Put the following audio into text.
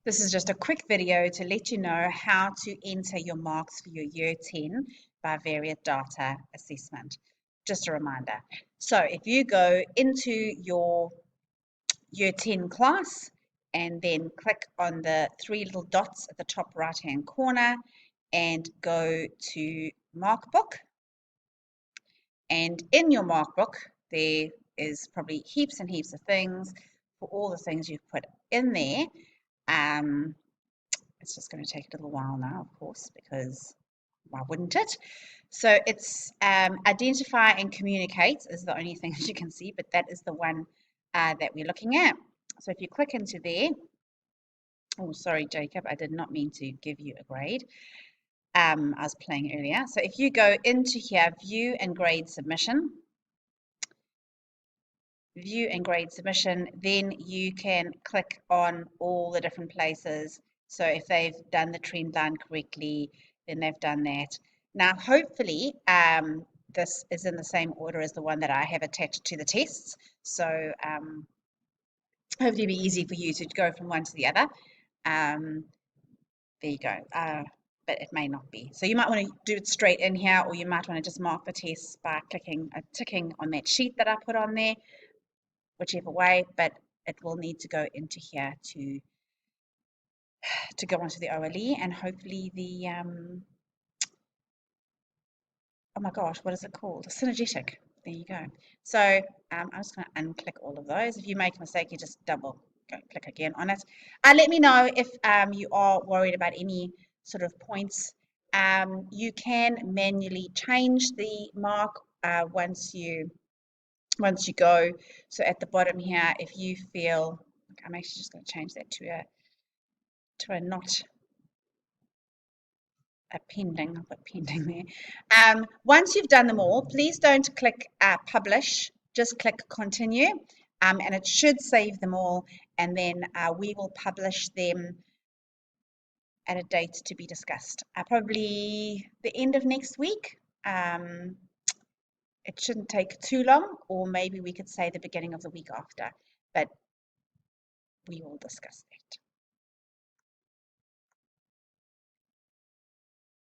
This is just a quick video to let you know how to enter your marks for your Year 10 bivariate data assessment. Just a reminder. So if you go into your Year 10 class and then click on the three little dots at the top right hand corner and go to Markbook, and in your Markbook there is probably heaps and heaps of things for all the things you've put in there. It's just going to take a little while now, of course, because why wouldn't it? So it's identify and communicate is the only thing that you can see, but that is the one that we're looking at. So if you click into there, oh, sorry, Jacob, I did not mean to give you a grade. I was playing earlier. So if you go into here, view and grade submission, then you can click on all the different places. So if they've done the trend line correctly, then they've done that. Now, hopefully, this is in the same order as the one that I have attached to the tests. So hopefully it'll be easy for you to go from one to the other. There you go. But it may not be. So you might want to do it straight in here, or you might want to just mark the tests by ticking on that sheet that I put on there, whichever way, but it will need to go into here to go onto the OLE, and hopefully the oh my gosh, what is it called? Synergetic. There you go. So I'm just going to unclick all of those. If you make a mistake, you just click again on it. Let me know if you are worried about any sort of points. You can manually change the mark once you go. So at the bottom here, if you feel, I'm actually just going to change that to a not a pending. I'll put pending there. Once you've done them all, please don't click publish. Just click continue, and it should save them all. And then we will publish them at a date to be discussed. Probably the end of next week. It shouldn't take too long, or maybe we could say the beginning of the week after, but we will discuss that.